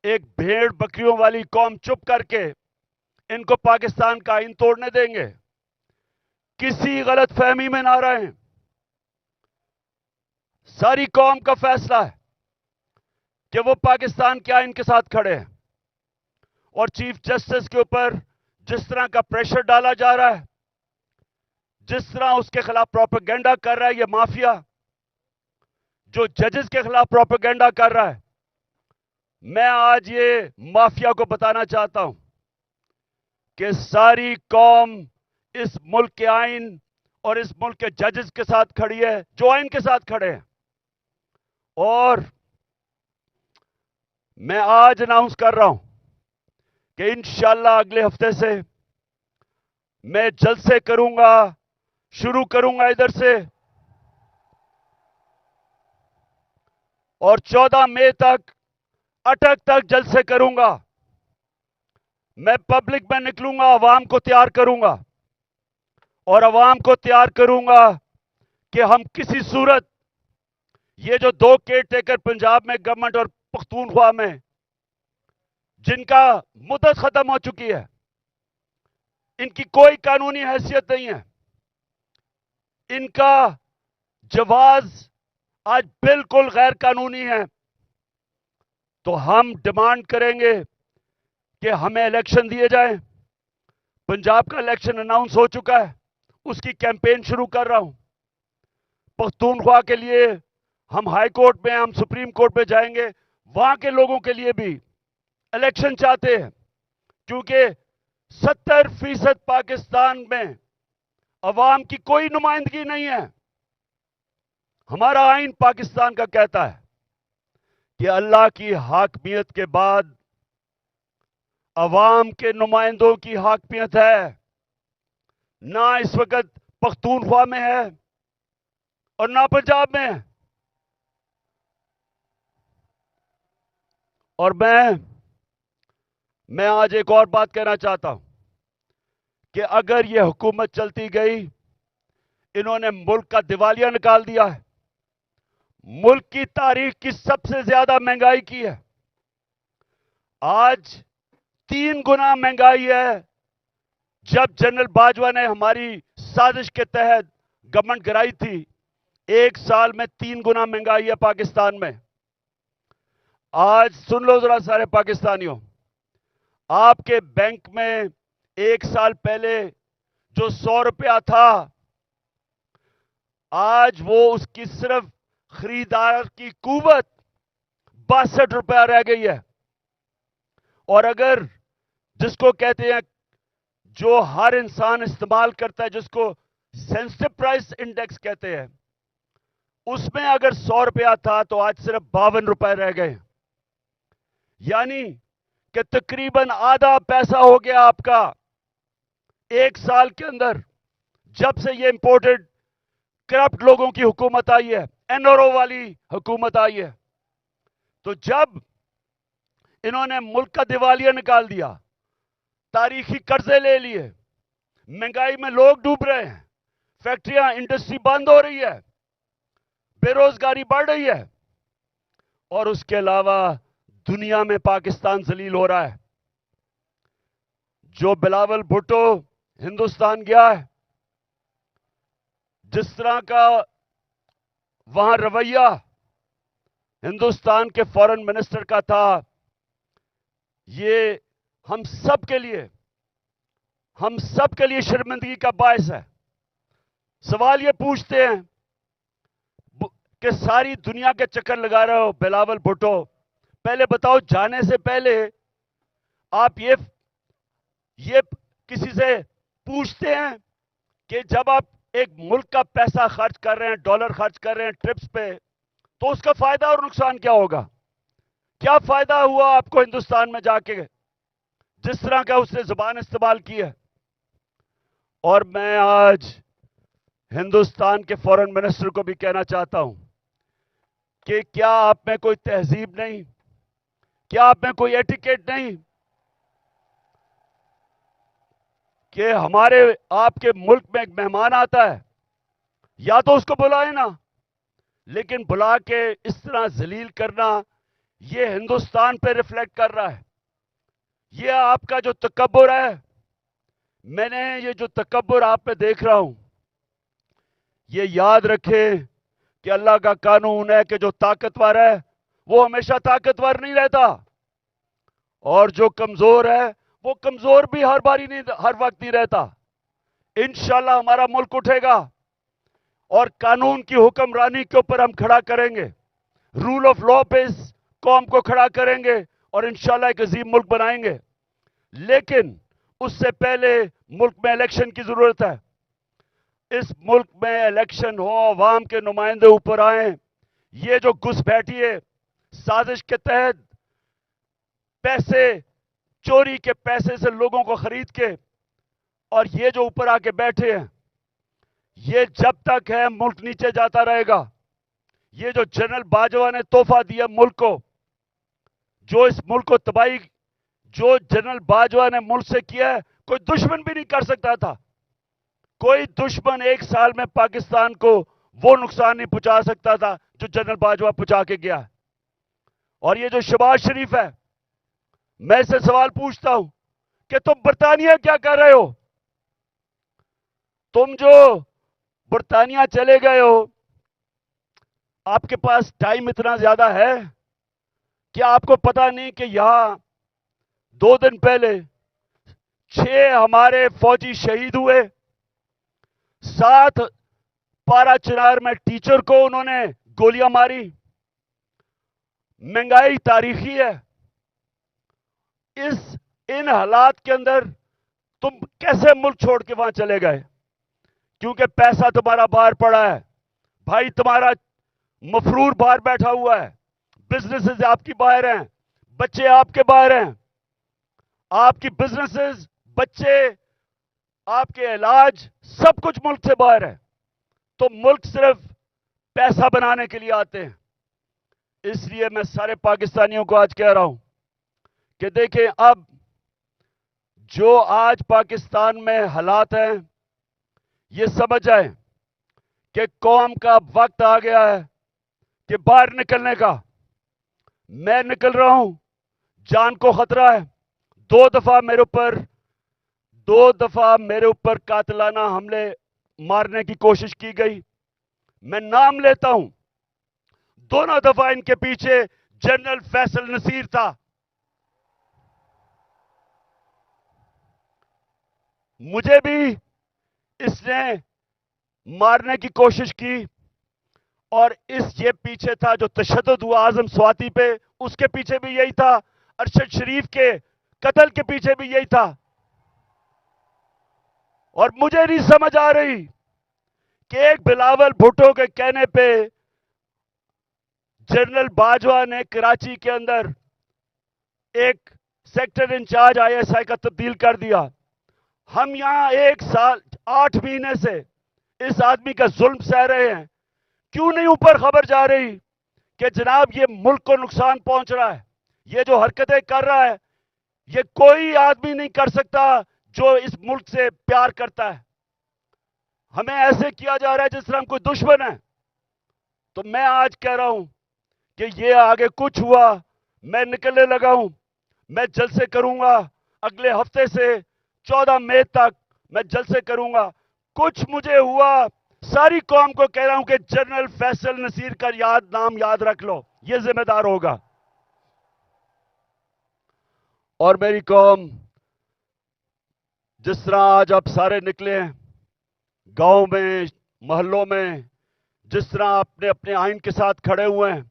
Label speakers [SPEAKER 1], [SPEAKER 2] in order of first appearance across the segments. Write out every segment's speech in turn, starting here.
[SPEAKER 1] ایک بھیڑ بکریوں والی قوم چپ کر کے ان کو پاکستان کا آئین توڑنے دیں گے؟ کسی غلط فہمی میں نہ رہیں. ساری قوم کا فیصلہ ہے کہ وہ پاکستان کے آئین کے ساتھ کھڑے ہیں. اور چیف جسٹس کے اوپر جس طرح کا پریشر ڈالا جا رہا ہے، جس طرح اس کے خلاف پروپیگنڈا کر رہا ہے یہ مافیا، جو ججز کے خلاف پروپیگنڈا کر رہا ہے، میں آج یہ مافیا کو بتانا چاہتا ہوں کہ ساری قوم اس ملک کے آئین اور اس ملک کے ججز کے ساتھ کھڑی ہے، جو آئین کے ساتھ کھڑے ہیں. اور میں آج اناؤنس کر رہا ہوں کہ انشاءاللہ اگلے ہفتے سے میں جلسے کروں گا، شروع کروں گا ادھر سے، اور 14 مئی تک اٹک تک جلسے کروں گا. میں پبلک میں نکلوں گا، عوام کو تیار کروں گا، اور عوام کو تیار کروں گا کہ ہم کسی صورت یہ جو 2 کیئر ٹیکر پنجاب میں گورنمنٹ اور پختونخوا میں جن کا مدت ختم ہو چکی ہے، ان کی کوئی قانونی حیثیت نہیں ہے، ان کا جواز آج بالکل غیر قانونی ہے. تو ہم ڈیمانڈ کریں گے کہ ہمیں الیکشن دیے جائیں. پنجاب کا الیکشن اناؤنس ہو چکا ہے، اس کی کیمپین شروع کر رہا ہوں. پختونخوا کے لیے ہم ہائی کورٹ میں، ہم سپریم کورٹ پہ جائیں گے. وہاں کے لوگوں کے لیے بھی الیکشن چاہتے ہیں، کیونکہ 70% پاکستان میں عوام کی کوئی نمائندگی نہیں ہے. ہمارا آئین پاکستان کا کہتا ہے کہ اللہ کی حاکمیت کے بعد عوام کے نمائندوں کی حاکمیت ہے. نہ اس وقت پختونخوا میں ہے اور نہ پنجاب میں ہے. اور میں آج ایک اور بات کہنا چاہتا ہوں کہ اگر یہ حکومت چلتی گئی، انہوں نے ملک کا دیوالیہ نکال دیا ہے، ملک کی تاریخ کی سب سے زیادہ مہنگائی کی ہے. آج 3 گنا مہنگائی ہے. جب جنرل باجوہ نے ہماری سازش کے تحت گورنمنٹ گرائی تھی، 1 سال میں 3 گنا مہنگائی ہے پاکستان میں. آج سن لو ذرا سارے پاکستانیوں، آپ کے بینک میں 1 سال پہلے جو 100 روپیہ تھا، آج وہ اس کی صرف خریدار کی قوت 62 روپیہ رہ گئی ہے. اور اگر جس کو کہتے ہیں، جو ہر انسان استعمال کرتا ہے، جس کو سینسٹیو پرائس انڈیکس کہتے ہیں، اس میں اگر 100 روپیہ تھا تو آج صرف 52 روپے رہ گئے. یعنی کہ تقریباً آدھا پیسہ ہو گیا آپ کا 1 سال کے اندر، جب سے یہ امپورٹڈ کرپٹ لوگوں کی حکومت آئی ہے، این آر او والی حکومت آئی ہے. تو جب انہوں نے ملک کا دیوالیہ نکال دیا، تاریخی قرضے لے لیے، مہنگائی میں لوگ ڈوب رہے ہیں، فیکٹریاں، انڈسٹری بند ہو رہی ہے، بے روزگاری بڑھ رہی ہے، اور اس کے علاوہ دنیا میں پاکستان ذلیل ہو رہا ہے. جو بلاول بھٹو ہندوستان گیا ہے، جس طرح کا وہاں رویہ ہندوستان کے فارن منسٹر کا تھا، یہ ہم سب کے لیے شرمندگی کا باعث ہے. سوال یہ پوچھتے ہیں کہ ساری دنیا کے چکر لگا رہے ہو بلاول بھٹو، پہلے بتاؤ جانے سے پہلے آپ یہ کسی سے پوچھتے ہیں کہ جب آپ ایک ملک کا پیسہ خرچ کر رہے ہیں، ڈالر خرچ کر رہے ہیں ٹرپس پہ، تو اس کا فائدہ اور نقصان کیا ہوگا؟ کیا فائدہ ہوا آپ کو ہندوستان میں جا کے، جس طرح کا اس نے زبان استعمال کی ہے؟ اور میں آج ہندوستان کے فارن منسٹر کو بھی کہنا چاہتا ہوں کہ کیا آپ میں کوئی تہذیب نہیں؟ کیا آپ میں کوئی ایٹیکیٹ نہیں کہ آپ کے ملک میں ایک مہمان آتا ہے، یا تو اس کو بلائیں نا، لیکن بلا کے اس طرح ذلیل کرنا، یہ ہندوستان پہ ریفلیکٹ کر رہا ہے. یہ آپ کا جو تکبر ہے، میں نے یہ جو تکبر آپ پہ دیکھ رہا ہوں، یہ یاد رکھے کہ اللہ کا قانون ہے کہ جو طاقتور ہے وہ ہمیشہ طاقتور نہیں رہتا، اور جو کمزور ہے وہ کمزور بھی ہر باری نہیں، ہر وقت نہیں رہتا. انشاءاللہ ہمارا ملک اٹھے گا اور قانون کی حکمرانی کے اوپر ہم کھڑا کریں گے، رول آف لا پہ اس قوم کو کھڑا کریں گے اور انشاءاللہ ایک عظیم ملک بنائیں گے. لیکن اس سے پہلے ملک میں الیکشن کی ضرورت ہے. اس ملک میں الیکشن ہو، عوام کے نمائندے اوپر آئیں. یہ جو گھس بیٹھی ہے سازش کے تحت، پیسے چوری کے پیسے سے لوگوں کو خرید کے، اور یہ جو اوپر آ کے بیٹھے ہیں، یہ جب تک ہے ملک نیچے جاتا رہے گا. یہ جو جنرل باجوہ نے تحفہ دیا ملک کو، جو اس ملک کو تباہی، جو جنرل باجوہ نے ملک سے کیا ہے، کوئی دشمن بھی نہیں کر سکتا تھا. کوئی دشمن ایک سال میں پاکستان کو وہ نقصان نہیں پہنچا سکتا تھا جو جنرل باجوہ پہنچا کے گیا. اور یہ جو شہباز شریف ہے، میں اس سے سوال پوچھتا ہوں کہ تم برطانیہ کیا کر رہے ہو؟ تم جو برطانیہ چلے گئے ہو، آپ کے پاس ٹائم اتنا زیادہ ہے کہ آپ کو پتا نہیں کہ یہاں 2 دن پہلے 6 ہمارے فوجی شہید ہوئے. 7 پارا چنار میں ٹیچر کو انہوں نے گولیاں ماری. مہنگائی تاریخی ہے. ان حالات کے اندر تم کیسے ملک چھوڑ کے وہاں چلے گئے؟ کیونکہ پیسہ تمہارا باہر پڑا ہے، بھائی تمہارا مفرور باہر بیٹھا ہوا ہے، بزنسز آپ کی باہر ہیں، بچے آپ کے باہر ہیں. آپ کی بزنسز، بچے، آپ کے علاج، سب کچھ ملک سے باہر ہے. تو ملک صرف پیسہ بنانے کے لیے آتے ہیں. اس لیے میں سارے پاکستانیوں کو آج کہہ رہا ہوں کہ دیکھیں، اب جو آج پاکستان میں حالات ہیں، یہ سمجھ جائیں کہ قوم کا وقت آ گیا ہے کہ باہر نکلنے کا. میں نکل رہا ہوں، جان کو خطرہ ہے. 2 دفعہ میرے اوپر قاتلانہ حملے مارنے کی کوشش کی گئی. میں نام لیتا ہوں، دونوں دفعہ ان کے پیچھے جنرل فیصل نصیر تھا. مجھے بھی اس نے مارنے کی کوشش کی، اور یہ پیچھے تھا جو تشدد ہوا اعظم سواتی پہ، اس کے پیچھے بھی یہی تھا. ارشد شریف کے قتل کے پیچھے بھی یہی تھا. اور مجھے نہیں سمجھ آ رہی کہ ایک بلاول بھٹو کے کہنے پہ جنرل باجوہ نے کراچی کے اندر ایک سیکٹر انچارج ISI کا تبدیل کر دیا. ہم یہاں 1 سال 8 مہینے سے اس آدمی کا ظلم سہ رہے ہیں. کیوں نہیں اوپر خبر جا رہی کہ جناب یہ ملک کو نقصان پہنچ رہا ہے، یہ جو حرکتیں کر رہا ہے، یہ کوئی آدمی نہیں کر سکتا جو اس ملک سے پیار کرتا ہے. ہمیں ایسے کیا جا رہا ہے جس طرح ہم کوئی دشمن ہے. تو میں آج کہہ رہا ہوں کہ یہ آگے کچھ ہوا، میں نکلنے لگا ہوں. میں جلسے کروں گا اگلے ہفتے سے 14 مئی تک، میں جلسے کروں گا. کچھ مجھے ہوا، ساری قوم کو کہہ رہا ہوں کہ جنرل فیصل نصیر کا نام یاد رکھ لو، یہ ذمہ دار ہوگا. اور میری قوم، جس طرح آج آپ سارے نکلے ہیں گاؤں میں، محلوں میں، جس طرح اپنے اپنے آئین کے ساتھ کھڑے ہوئے ہیں،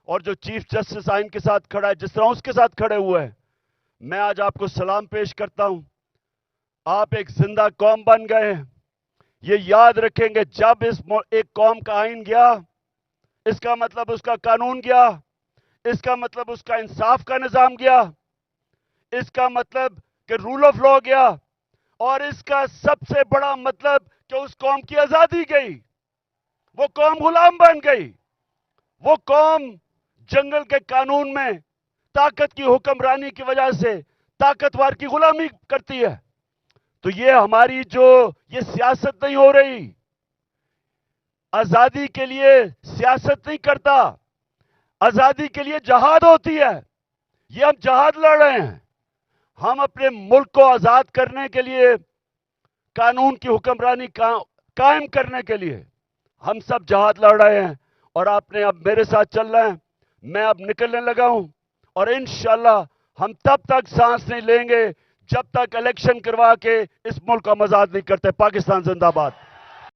[SPEAKER 1] اور جو چیف جسٹس آئین کے ساتھ کھڑا ہے جس طرح اس کے ساتھ کھڑے ہوئے ہیں، میں آج آپ کو سلام پیش کرتا ہوں. آپ ایک زندہ قوم بن گئے ہیں. یہ یاد رکھیں گے، جب ایک قوم کا آئین گیا، اس کا مطلب اس کا قانون گیا، اس کا مطلب اس کا انصاف کا نظام گیا، اس کا مطلب کہ رول آف لا گیا، اور اس کا سب سے بڑا مطلب کہ اس قوم کی آزادی گئی. وہ قوم غلام بن گئی. وہ قوم جنگل کے قانون میں طاقت کی حکمرانی کی وجہ سے طاقتور کی غلامی کرتی ہے. تو یہ ہماری یہ سیاست نہیں ہو رہی. آزادی کے لیے سیاست نہیں کرتا. آزادی کے لیے جہاد ہوتی ہے. یہ ہم جہاد لڑ رہے ہیں. ہم اپنے ملک کو آزاد کرنے کے لیے، قانون کی حکمرانی قائم کرنے کے لیے ہم سب جہاد لڑ رہے ہیں. اور آپ نے اب میرے ساتھ چل رہے ہیں. میں اب نکلنے لگا ہوں، اور انشاءاللہ ہم تب تک سانس نہیں لیں گے جب تک الیکشن کروا کے اس ملک کو ہم آزاد نہیں کرتے. پاکستان زندہ باد.